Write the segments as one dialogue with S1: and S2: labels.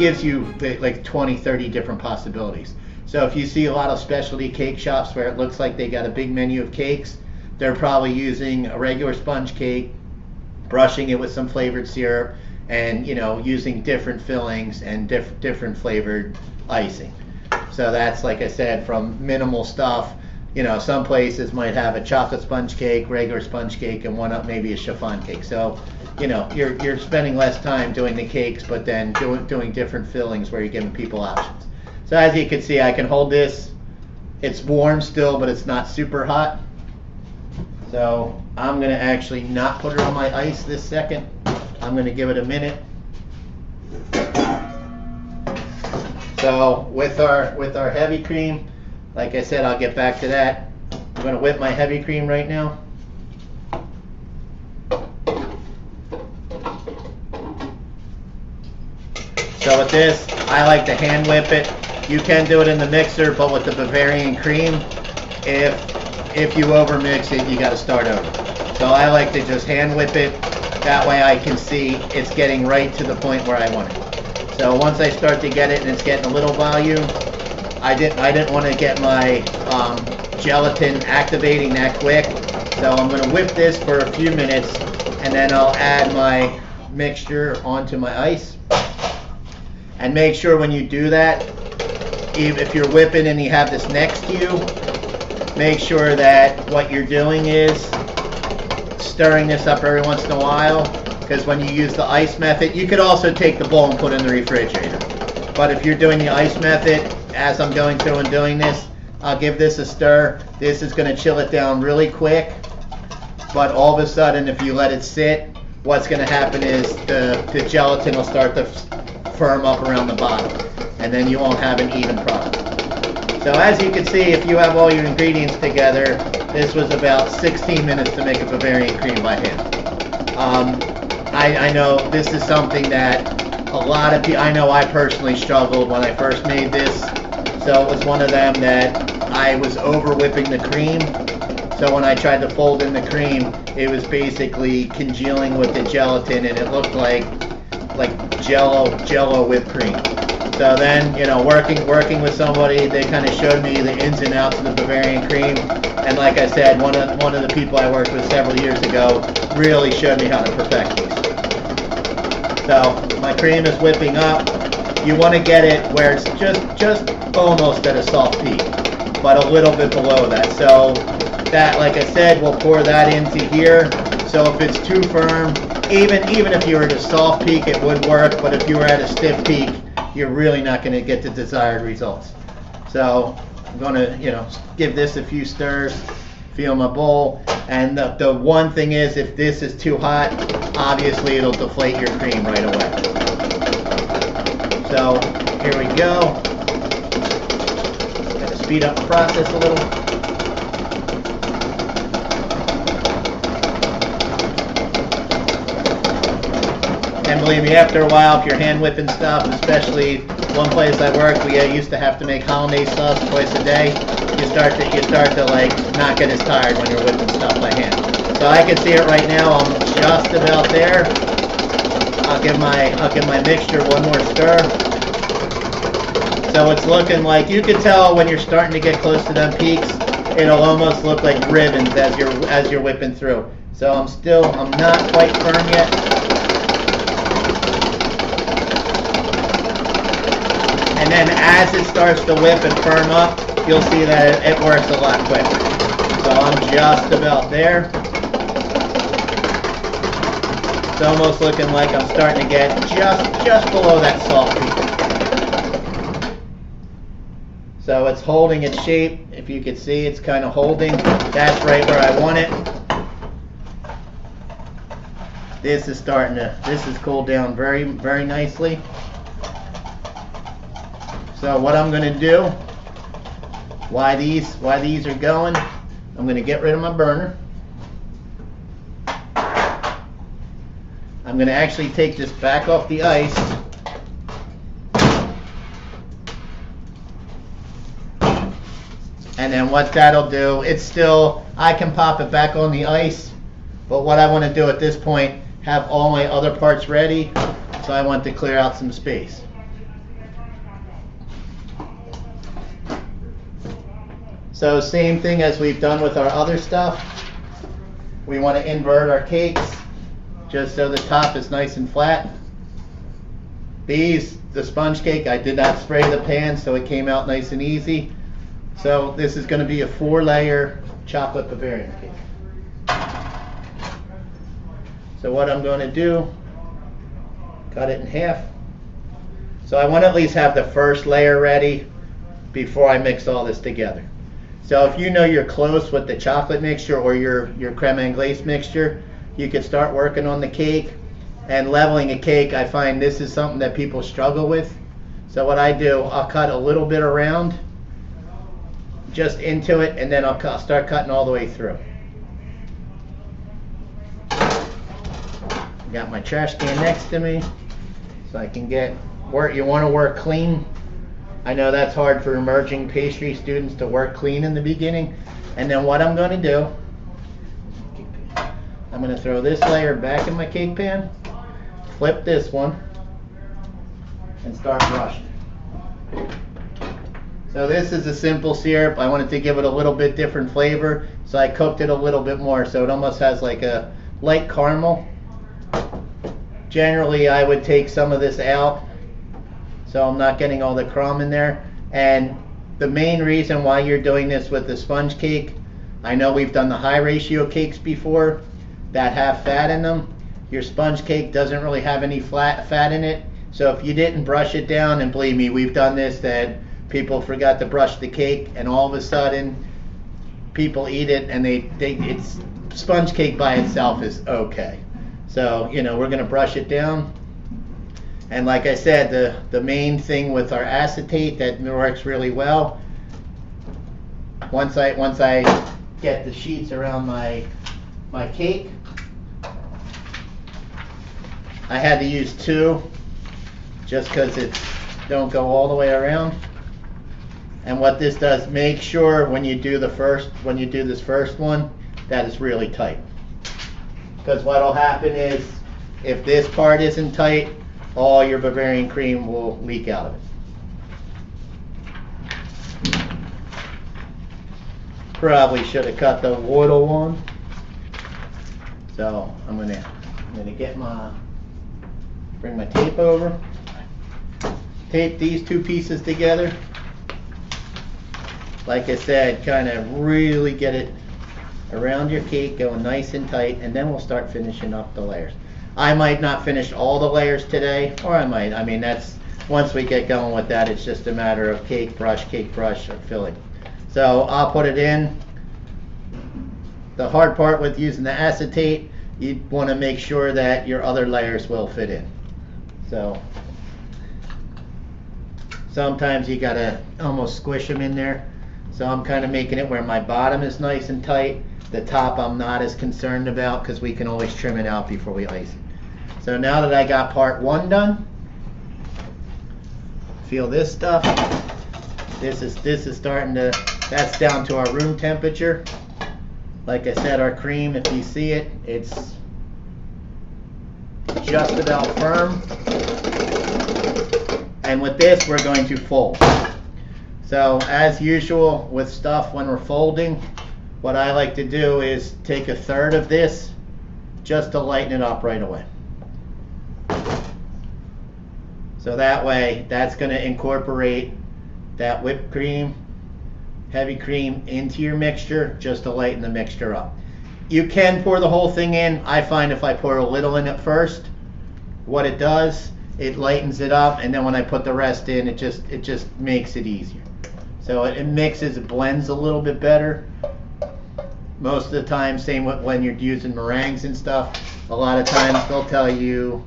S1: gives you like 20, 30 different possibilities. So if you see a lot of specialty cake shops where it looks like they got a big menu of cakes, they're probably using a regular sponge cake, brushing it with some flavored syrup, and using different fillings and different flavored icing. So that's, like I said, from minimal stuff. Some places might have a chocolate sponge cake, regular sponge cake, and one up maybe a chiffon cake. So you're spending less time doing the cakes, but then doing different fillings where you're giving people options. So as you can see, I can hold this. It's warm still, but it's not super hot. So I'm going to actually not put it on my ice this second. I'm going to give it a minute. So with our heavy cream, like I said, I'll get back to that. I'm going to whip my heavy cream right now. So with this, I like to hand whip it. You can do it in the mixer, but with the Bavarian Cream, if you over mix it, you got to start over. So I like to just hand whip it. That way I can see it's getting right to the point where I want it. So once I start to get it and it's getting a little volume, I didn't want to get my gelatin activating that quick. So I'm going to whip this for a few minutes, and then I'll add my mixture onto my ice. And make sure when you do that, if you're whipping and you have this next to you, make sure that what you're doing is stirring this up every once in a while, because when you use the ice method, you could also take the bowl and put it in the refrigerator. But if you're doing the ice method, as I'm going through and doing this, I'll give this a stir. This is going to chill it down really quick, but all of a sudden, if you let it sit, what's going to happen is the gelatin will start to firm up around the bottom, and then you won't have an even product. So as you can see, if you have all your ingredients together, this was about 16 minutes to make a Bavarian Cream by hand. I know this is something that a lot of people, I know I personally struggled when I first made this. So it was one of them that I was over whipping the cream. So when I tried to fold in the cream, it was basically congealing with the gelatin, and it looked like Jello whipped cream. So then, working with somebody, they kind of showed me the ins and outs of the Bavarian Cream. And like I said, one of the people I worked with several years ago really showed me how to perfect these. So my cream is whipping up. You want to get it where it's just almost at a soft peak, but a little bit below that. So that, like I said, we'll pour that into here. So if it's too firm, even if you were at a soft peak, it would work. But if you were at a stiff peak, you're really not going to get the desired results. So I'm going to, give this a few stirs, feel my bowl. And the one thing is, if this is too hot, obviously it'll deflate your cream right away. So here we go. Got to speed up the process a little. And believe me, after a while, if you're hand whipping stuff, especially one place I worked, we used to have to make hollandaise sauce twice a day. You start to like not get as tired when you're whipping stuff by hand. So I can see it right now. I'm just about there. I'll give my mixture one more stir. So it's looking like, you can tell when you're starting to get close to them peaks, it'll almost look like ribbons as you're whipping through. So I'm not quite firm yet. And then as it starts to whip and firm up, you'll see that it works a lot quicker. So I'm just about there. It's almost looking like I'm starting to get just below that soft peak. So it's holding its shape. If you can see, it's kind of holding. That's right where I want it. This is cooled down very, very nicely. So what I'm going to do, while these are going, I'm going to get rid of my burner. I'm going to actually take this back off the ice. And then what that'll do, I can pop it back on the ice, but what I want to do at this point, have all my other parts ready, so I want to clear out some space. So same thing as we've done with our other stuff. We want to invert our cakes just so the top is nice and flat. These, the sponge cake, I did not spray the pan, so it came out nice and easy. So this is going to be a 4-layer chocolate Bavarian cake. So what I'm going to do, cut it in half. So I want to at least have the first layer ready before I mix all this together. So if you know you're close with the chocolate mixture or your creme anglaise mixture, you can start working on the cake. And leveling a cake, I find this is something that people struggle with. So what I do, I'll cut a little bit around, just into it, and then I'll start cutting all the way through. Got my trash can next to me, so I can get work. You want to work clean. I know that's hard for emerging pastry students to work clean in the beginning. And then what I'm going to do, I'm going to throw this layer back in my cake pan, flip this one, and start brushing. So this is a simple syrup. I wanted to give it a little bit different flavor, so I cooked it a little bit more, so it almost has like a light caramel. Generally, I would take some of this out, so I'm not getting all the crumb in there. And the main reason why you're doing this with the sponge cake, I know we've done the high ratio cakes before that have fat in them. Your sponge cake doesn't really have any fat in it, so if you didn't brush it down, and believe me, we've done this, that people forgot to brush the cake, and all of a sudden people eat it, and it's sponge cake by itself is okay. So we're going to brush it down. And like I said, the main thing with our acetate that works really well, once I get the sheets around my cake, I had to use 2 just because it don't go all the way around. And what this does, make sure when you do this first one, that it's really tight. Because what will happen is, if this part isn't tight, all your Bavarian cream will leak out of it. Probably should have cut the water one. So I'm gonna bring my tape over, tape these 2 pieces together. Like I said, kind of really get it around your cake, going nice and tight, and then we'll start finishing up the layers. I might not finish all the layers today, or I might. I mean, that's, once we get going with that, it's just a matter of cake brush, or filling. So I'll put it in. The hard part with using the acetate, you want to make sure that your other layers will fit in. So sometimes you gotta almost squish them in there. So I'm kind of making it where my bottom is nice and tight. The top I'm not as concerned about, because we can always trim it out before we ice it. So now that I got part 1 done, feel this stuff. This is starting to, that's down to our room temperature. Like I said, our cream, if you see it, it's just about firm. And with this, we're going to fold. So as usual with stuff when we're folding, what I like to do is take 1/3 of this just to lighten it up right away. So that way, that's going to incorporate that whipped cream, heavy cream into your mixture just to lighten the mixture up. You can pour the whole thing in. I find if I pour a little in at first, what it does, it lightens it up, and then when I put the rest in, it just makes it easier. So it mixes, it blends a little bit better. Most of the time, same with when you're using meringues and stuff, a lot of times they'll tell you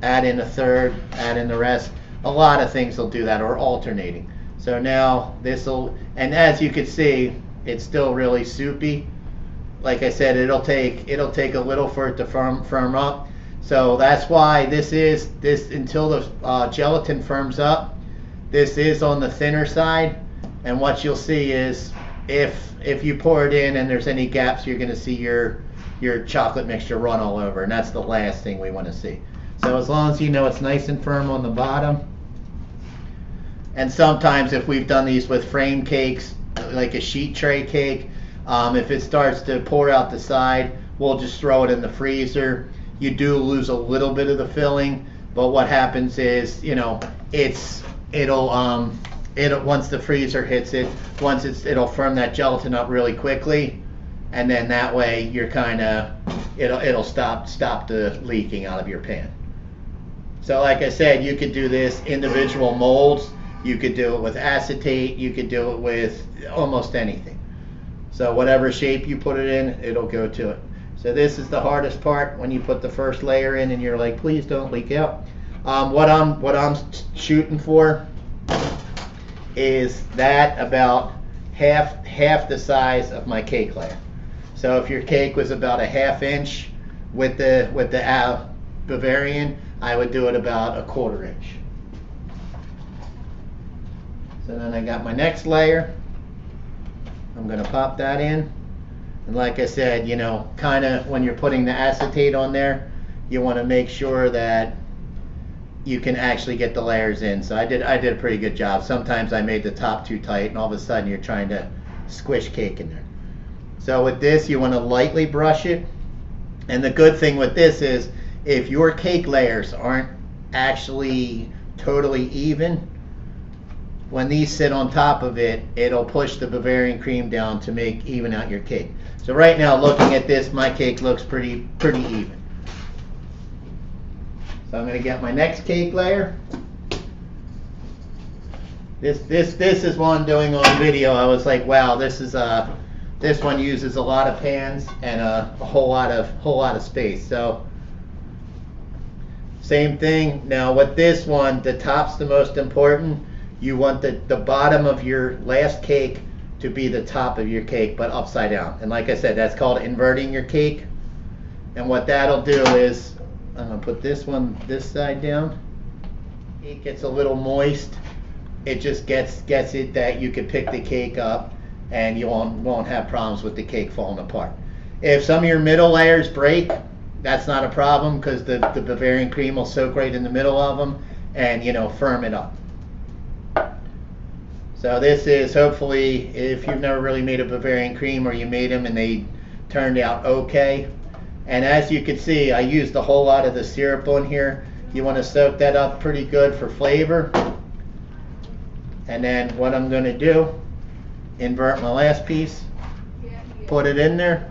S1: add in 1/3, add in the rest. A lot of things will do that, or alternating. So now this'll, and as you can see, it's still really soupy. Like I said, it'll take a little for it to firm up. So that's why this until the gelatin firms up, this is on the thinner side. And what you'll see is if you pour it in and there's any gaps, you're going to see your chocolate mixture run all over, and that's the last thing we want to see. So as long as you know it's nice and firm on the bottom, And sometimes if we've done these with frame cakes, like a sheet tray cake, if it starts to pour out the side, we'll just throw it in the freezer. You do lose a little bit of the filling, but what happens is, it'll once the freezer hits it, it'll firm that gelatin up really quickly, and then that way you're it'll stop the leaking out of your pan. So like I said, you could do this individual molds. You could do it with acetate. You could do it with almost anything. So whatever shape you put it in, it'll go to it. So this is the hardest part, when you put the first layer in and you're like, please don't leak out. What I'm shooting for is that about half the size of my cake layer. So if your cake was about a 1/2 inch with the Bavarian, I would do it about a 1/4 inch. So then I got my next layer. I'm going to pop that in. And like I said, kind of when you're putting the acetate on there, you want to make sure that you can actually get the layers in. So I did a pretty good job. Sometimes I made the top too tight, and all of a sudden you're trying to squish cake in there. So with this, you want to lightly brush it. And the good thing with this is, if your cake layers aren't actually totally even, when these sit on top of it, it'll push the Bavarian cream down to even out your cake. So right now, looking at this, my cake looks pretty even. So I'm going to get my next cake layer. This is one doing on video. I was like, wow, this one uses a lot of pans and a whole lot of space. So same thing. Now with this one, the top's the most important. You want the bottom of your last cake to be the top of your cake, but upside down. And like I said, that's called inverting your cake. And what that'll do is, I'm going to put this side down. It gets a little moist. It just gets it that you can pick the cake up and you won't have problems with the cake falling apart. If some of your middle layers break, that's not a problem, because the Bavarian cream will soak right in the middle of them and firm it up. So this is, hopefully, if you've never really made a Bavarian cream, or you made them and they turned out okay. And as you can see, I used a whole lot of the syrup on here. You want to soak that up pretty good for flavor. And then what I'm going to do, invert my last piece, put it in there.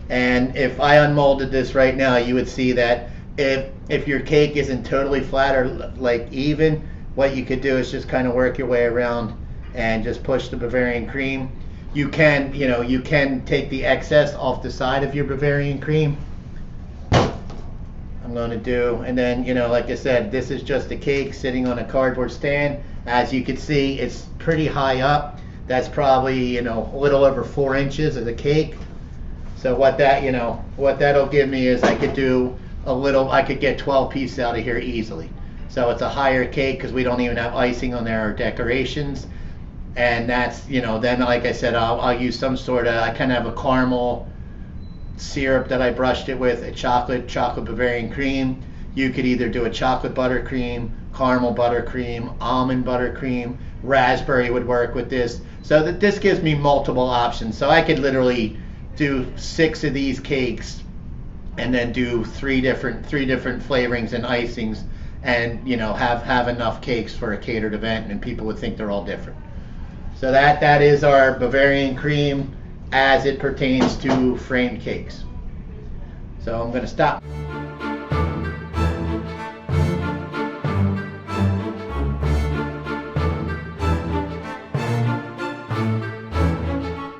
S1: And if I unmolded this right now, you would see that if your cake isn't totally flat or like even, what you could do is just kind of work your way around and just push the Bavarian cream. You can take the excess off the side of your Bavarian cream. I'm going to do, and then, like I said, this is just a cake sitting on a cardboard stand. As you can see, it's pretty high up. That's probably, a little over 4 inches of the cake. So what that'll give me is I could get 12 pieces out of here easily. So it's a higher cake because we don't even have icing on there or decorations. And that's, then like I said, I'll use some sort of, I kind of have a caramel syrup that I brushed it with, a chocolate Bavarian cream. You could either do a chocolate buttercream, caramel buttercream, almond buttercream, raspberry would work with this. So that this gives me multiple options. So I could literally do 6 of these cakes and then do three different flavorings and icings, and have enough cakes for a catered event, and people would think they're all different. So that is our Bavarian cream as it pertains to framed cakes. So I'm going to stop.